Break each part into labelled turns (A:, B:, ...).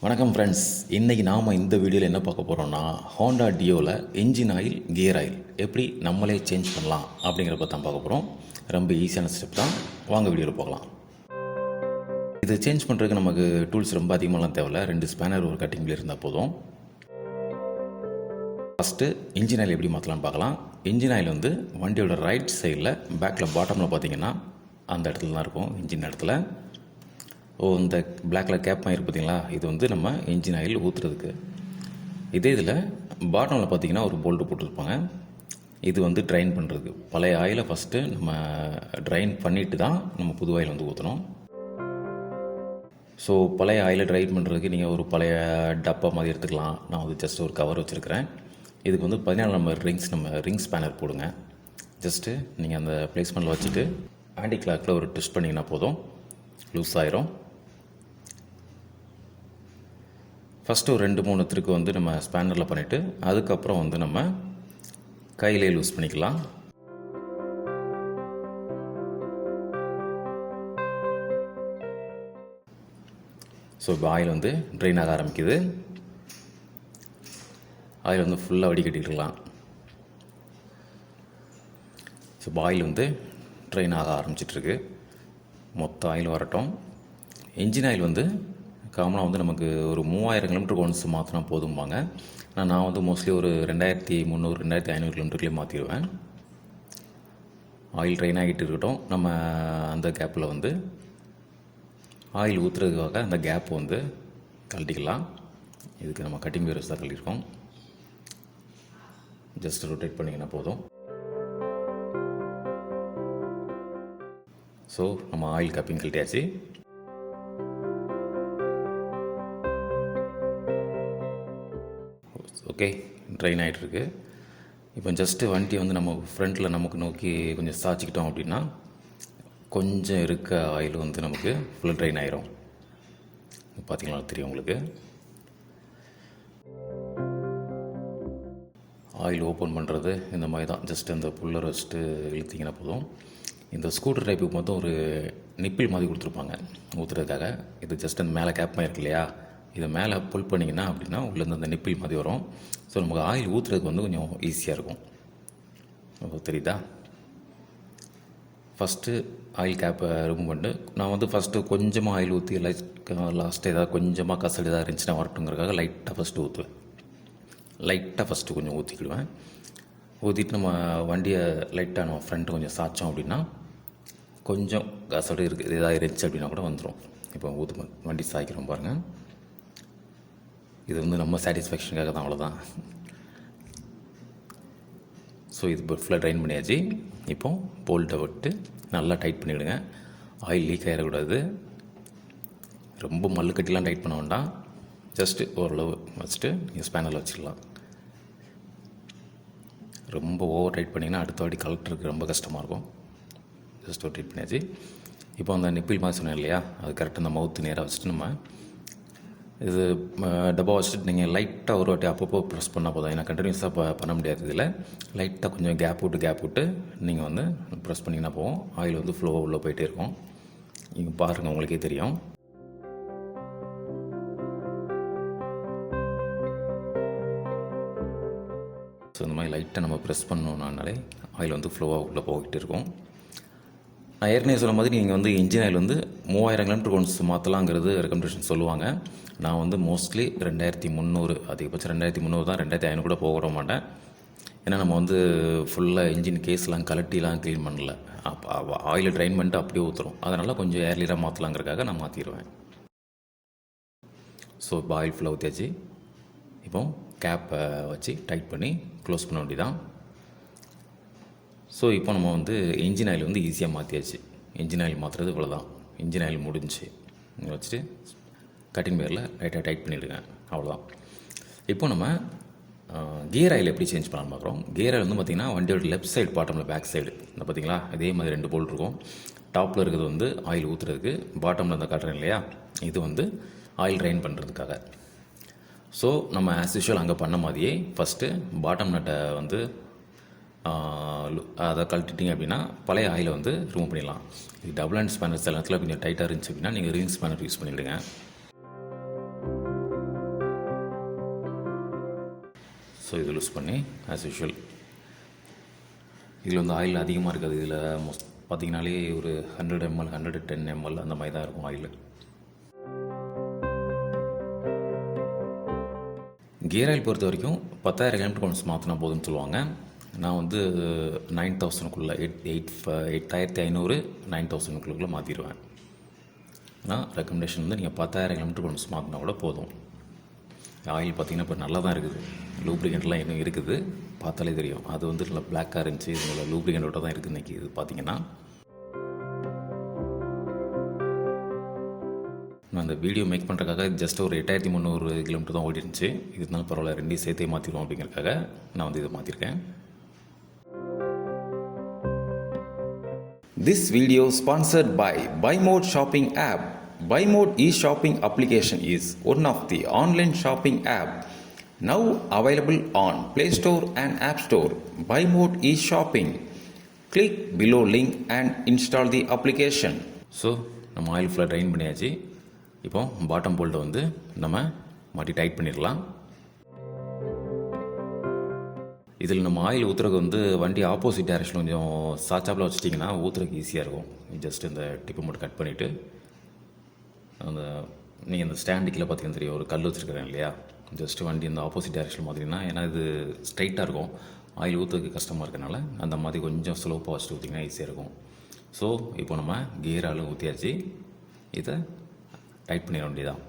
A: வணக்கம் ஃப்ரெண்ட்ஸ். இன்றைக்கி நாம் இந்த வீடியோவில் என்ன பார்க்க போகிறோம்னா, ஹோண்டா டியோவில் இன்ஜின் ஆயில், கியர் ஆயில் எப்படி நம்மளே சேஞ்ச் பண்ணலாம் அப்படிங்கிறத தான் பார்க்க போகிறோம். ரொம்ப ஈஸியான ஸ்டெப் தான். வாங்க வீடியோவில் போகலாம். இது சேஞ்ச் பண்ணுறதுக்கு நமக்கு டூல்ஸ் ரொம்ப அதிகமாகலாம் தேவையில்ல. 2 ஸ்பேனர் ஒரு கட்டிங் பிளேட் இருந்தால் போதும். ஃபஸ்ட்டு இன்ஜின் ஆயில் எப்படி மாற்றலான்னு பார்க்கலாம். இன்ஜின் ஆயில் வந்து வண்டியோட ரைட் சைடில் பேக்கில் பாட்டமில் பார்த்தீங்கன்னா அந்த இடத்துல தான் இருக்கும். இன்ஜின் இடத்துல இந்த பிளாக் கலர் கேப் மாதிரி பார்த்தீங்களா, இது வந்து நம்ம இன்ஜின் ஆயில் ஊற்றுறதுக்கு. இதே இதில் பாட்டமில் பார்த்தீங்கன்னா ஒரு போல்ட்டு போட்டிருப்பாங்க. இது வந்து ட்ரைன் பண்ணுறதுக்கு. பழைய ஆயிலை ஃபஸ்ட்டு நம்ம ட்ரைன் பண்ணிவிட்டு தான் நம்ம புது ஆயில் வந்து ஊற்றணும். ஸோ பழைய ஆயிலை ட்ரைன் பண்ணுறதுக்கு நீங்கள் ஒரு பழைய டப்பா மாதிரி எடுத்துக்கலாம். நான் வந்து ஜஸ்ட் ஒரு கவர் வச்சுருக்கிறேன். இதுக்கு வந்து 14 நம்பர் ரிங் ஸ்பேனர் போடுங்க. ஜஸ்ட்டு நீங்கள் அந்த பிளேஸ்மெண்ட்டில் வச்சுட்டு ஆன்டி கிளாக்கில் ஒரு ட்விஸ்ட் பண்ணிங்கன்னா போதும், லூஸ் ஆயிரும். ஃபஸ்ட்டு ஒரு 2-3 திருக்கு வந்து நம்ம ஸ்பேனரில் பண்ணிவிட்டு அதுக்கப்புறம் வந்து நம்ம கையிலே லூஸ் பண்ணிக்கலாம். ஸோ இப்போ ஆயில் வந்து ட்ரெயின் ஆக ஆரம்பிக்குது. ஆயில் வந்து ஃபுல்லாக வடிகட்டிக்கலாம். ஸோ இப்போ ஆயில் வந்து ட்ரெயின் ஆக ஆரம்பிச்சிட்ருக்கு. மொத்த ஆயில் வரட்டும். இன்ஜின் ஆயில் வந்து காமனாக வந்து நமக்கு ஒரு 3000 கிலோமீட்டருக்கு ஒன்ஸ் மாற்றினா போதும்பாங்க. நான் வந்து மோஸ்ட்லி ஒரு 2300 2500 கிலோமீட்டர்லேயே மாற்றிடுவேன். ஆயில் ட்ரெயின் ஆகிட்டு இருக்கட்டும். நம்ம அந்த கேப்பில் வந்து ஆயில் ஊற்றுறதுக்காக அந்த கேப் வந்து கழட்டிக்கலாம். இதுக்கு நம்ம கட்டிங் வேர்ஸ் தான் கழட்டியிருக்கோம். ஜஸ்ட் ரொட்டேட் பண்ணிங்கன்னா போதும். ஸோ நம்ம ஆயில் கப்பிங் கழட்டியாச்சு. ஓகே, ட்ரைன் ஆகிட்டுருக்கு. இப்போ ஜஸ்ட்டு வண்டியை வந்து நம்ம ஃப்ரண்ட்டில் நமக்கு நோக்கி கொஞ்சம் சாய்ச்சிக்கிட்டோம் அப்படின்னா கொஞ்சம் இருக்க ஆயில் வந்து நமக்கு ஃபுல்லாக ட்ரைன் ஆகிரும். பார்த்தீங்களா, தெரியும் உங்களுக்கு. ஆயில் ஓப்பன் பண்ணுறது இந்த மாதிரி தான். ஜஸ்ட் அந்த புல்லர் வச்சுட்டு இழுத்திங்கன்னா போதும். இந்த ஸ்கூட்டர் டைப்புக்கு மொத்தம் ஒரு நிப்பிள் மாதிரி கொடுத்துருப்பாங்க ஊற்றுறதுக்காக. இது ஜஸ்ட் அந்த மேலே கேப் மாதிரி இருக்கு இல்லையா, இதை மேலே புல் பண்ணிங்கன்னா அப்படின்னா உள்ளேருந்து அந்த நிப்பிள் மாதிரி வரும். ஸோ நமக்கு ஆயில் ஊற்றுறதுக்கு வந்து கொஞ்சம் ஈஸியாக இருக்கும். தெரியுதா? ஃபஸ்ட்டு ஆயில் கேப்பை ரிமூவ் பண்ணிட்டு நான் வந்து ஃபஸ்ட்டு கொஞ்சமாக ஆயில் ஊற்றி லாஸ்ட்டு ஏதாவது கொஞ்சமாக கசடு ஏதாவது இருந்துச்சுன்னா வரட்டுங்கிறதுக்காக லைட்டாக ஃபஸ்ட்டு ஊற்றுவேன். லைட்டாக ஃபஸ்ட்டு கொஞ்சம் ஊற்றிக்கிடுவேன். ஊற்றிட்டு நம்ம வண்டியை லைட்டாக நம்ம ஃப்ரண்ட்டு கொஞ்சம் சாய்ச்சோம் அப்படின்னா கொஞ்சம் கசடு இருக்குது ஏதாவது இருந்துச்சு அப்படின்னா கூட வந்துடும். இப்போ வண்டி சாய்க்கிறோம் பாருங்கள். இது வந்து நம்ம சாட்டிஸ்ஃபேக்ஷனுக்காக தான், அவ்வளோதான். ஸோ இது இப்போ ஃபுல்லாக ட்ரைன் பண்ணியாச்சு. இப்போ போல்ட்டை விட்டு நல்லா டைட் பண்ணிவிடுங்க. ஆயில் லீக் ஆகிடக்கூடாது. ரொம்ப மல்லு கட்டிலாம் டைட் பண்ண வேண்டாம். ஜஸ்ட்டு ஓரளவு வச்சுட்டு நீங்கள் ஸ்பேனரில் வச்சிடலாம். ரொம்ப ஓவர் டைட் பண்ணிங்கன்னா அடுத்த வாட்டி கலெக்டருக்கு ரொம்ப கஷ்டமாக இருக்கும். ஜஸ்ட் ஒரு டைட் பண்ணியாச்சு. இப்போ அந்த நிப்பிள் மாதிரி சொன்னேன் இல்லையா, அது கரெக்டாக அந்த மவுத்து நேராக வச்சுட்டு நம்ம இது டப்பா வச்சுட்டு நீங்கள் லைட்டாக ஒரு வாட்டி அப்பப்போ ப்ரெஸ் பண்ணால் போதும். ஏன்னா கண்டினியூஸாக பண்ண முடியாது. இதில் லைட்டாக கொஞ்சம் கேப் விட்டு நீங்கள் வந்து ப்ரெஸ் பண்ணிங்கன்னா போகும். ஆயில் வந்து ஃப்ளோ உள்ளே போயிட்டே இருக்கும். நீங்கள் பாருங்கள், உங்களுக்கே தெரியும். ஸோ இந்த மாதிரி லைட்டாக நம்ம ப்ரெஸ் பண்ணோம்னாலே ஆயில் வந்து ஃப்ளோவாக உள்ளே போய்கிட்டு இருக்கும். நான் ஏற்கனவே சொன்ன மாதிரி நீங்கள் வந்து இன்ஜின் ஆயில் வந்து 3000 கிலோமீட்டருக்கு ஒன்ஸ் மாற்றலாங்கிறது ரெக்கமெண்டேஷன் சொல்லுவாங்க. நான் வந்து மோஸ்ட்லி 2300, அதிகபட்சம் 2300 தான். 2500 கூட போக விட மாட்டேன். ஏன்னா நம்ம வந்து ஃபுல்லாக இன்ஜின் கேஸ்லாம் கலட்டிலாம் க்ளீன் பண்ணல. அப்போ ஆயில் ட்ரைன் பண்ணிட்டு அப்படியே ஊற்றுறோம். அதனால் கொஞ்சம் ஏர்லியராக மாற்றலாங்கிறதுக்காக நான் மாற்றிடுவேன். ஸோ இப்போ ஆயில் ஃபுல்லாக ஊற்றியாச்சு. இப்போ கேப்பை வச்சு டைட் பண்ணி க்ளோஸ் பண்ண வேண்டியதான். ஸோ இப்போ நம்ம வந்து இன்ஜின் ஆயில் வந்து ஈஸியாக மாற்றியாச்சு. இன்ஜின் ஆயில் மாற்றுறது இவ்வளோ தான். இன்ஜின் ஆயில் முடிஞ்சு நீங்கள் வச்சுட்டு கட்டிங் பேரில் லைட்டாக டைட் பண்ணிவிடுங்க, அவ்வளோதான். இப்போ நம்ம கியர் ஆயில் எப்படி சேஞ்ச் பண்ணலான்னு பார்க்குறோம். கியர் ஆயில் வந்து பார்த்திங்கன்னா வண்டியோட லெஃப்ட் சைடு பாட்டமில் பேக் சைடு இந்த பார்த்திங்களா, இதே மாதிரி 2 போல்ட் இருக்கும். டாப்பில் இருக்கிறது வந்து ஆயில் ஊற்றுறதுக்கு, பாட்டமில் இருந்தால் காட்டுறேன் இல்லையா, இது வந்து ஆயில் ட்ரைன் பண்ணுறதுக்காக. ஸோ நம்ம ஆஸ் யூஷுவல் அங்கே பண்ண மாதிரியே ஃபஸ்ட்டு பாட்டம் நட்டை வந்து அதை கழட்டிட்டிங்க அப்படின்னா பழைய ஆயிலை வந்து ரிமூவ் பண்ணிடலாம். இது டபுள் ஹேண்ட் ஸ்பேனர் சில நேரத்தில் கொஞ்சம் டைட்டாக இருந்துச்சு அப்படின்னா நீங்கள் ரிங் ஸ்பேனர் யூஸ் பண்ணிவிடுங்க. ஸோ இது லூஸ் பண்ணி ஆஸ் யூஷுவல் இதில் வந்து ஆயில் அதிகமாக இருக்காது. இதில் பார்த்திங்கனாலே ஒரு 100 ml 110 ml அந்த மாதிரி தான் இருக்கும் ஆயில். கியர் ஆயில் பொறுத்த வரைக்கும் 10,000 கிலோமீட்டர் ஒன்ஸ் மாற்றினா போதும்னு சொல்லுவாங்க. நான் வந்து 9,000க்குள்ளே 8,500 9,000க்குள்ளே மாற்றிடுவேன். ஆனால் ரெக்கமெண்டேஷன் வந்து நீங்கள் 10,000 கிலோமீட்டர் ஒன்ஸ் மாற்றினா கூட போதும். ஆயில் பார்த்திங்கன்னா இப்போ நல்லா தான் இருக்குது. லூப்ரிகண்ட்லாம் இன்னும் இருக்குது, பார்த்தாலே தெரியும். அது வந்து நல்லா பிளாக்காக இருந்துச்சு, இதில் லூப்ரிகண்டோட தான் இருக்குது இன்றைக்கி. இது பார்த்திங்கன்னா நான் அந்த வீடியோ மேக் பண்ணுறதுக்காக ஜஸ்ட் ஒரு 8,300 கிலோமீட்டர் தான் ஓடி இருந்துச்சு. இதனால பரவாயில்ல, ரெண்டையும் சேர்த்தே மாற்றிடுவோம் அப்படிங்கிறதுக்காக நான் வந்து இதை மாற்றிருக்கேன்.
B: This video sponsored by BuyMode shopping app. BuyMode e-shopping application is one of the online shopping app now available on Play Store and App Store. BuyMode e-shopping. Click below link and install the application.
A: So நம்ம oil ஃபுல்லாக drain பண்ணியாச்சு. இப்போ bottom போல்ட்டை வந்து நம்ம மாட்டி tight பண்ணிடலாம். இதில் நம்ம ஆயில் ஊற்றுறதுக்கு வந்து வண்டி ஆப்போசிட் டைரக்ஷன் கொஞ்சம் சாச்சாப்பில் வச்சிட்டிங்கன்னா ஊற்றுறதுக்கு ஈஸியாக இருக்கும். ஜஸ்ட் இந்த டிப்பை மட்டும் கட் பண்ணிவிட்டு அந்த நீங்கள் அந்த ஸ்டாண்டு கீழே பார்த்தீங்கன்னா தெரியும், ஒரு கல் வச்சுருக்கிறேன் இல்லையா, ஜஸ்ட்டு வண்டி இந்த ஆப்போசிட் டைரக்ஷன் மாதிரினா, ஏன்னா இது ஸ்ட்ரைட்டாக இருக்கும், ஆயில் ஊற்றுறதுக்கு கஷ்டமாக இருக்கனால அந்த மாதிரி கொஞ்சம் ஸ்லோப்பாக வச்சுட்டு ஊற்றிங்கன்னா ஈஸியாக இருக்கும். ஸோ இப்போ நம்ம கியர் ஆயில் ஊற்றியாச்சு, இதை டைட் பண்ணிட வேண்டியதான்.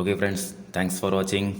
A: ஓகே ஃப்ரெண்ட்ஸ், தேங்க்ஸ் ஃபார் வாட்சிங்.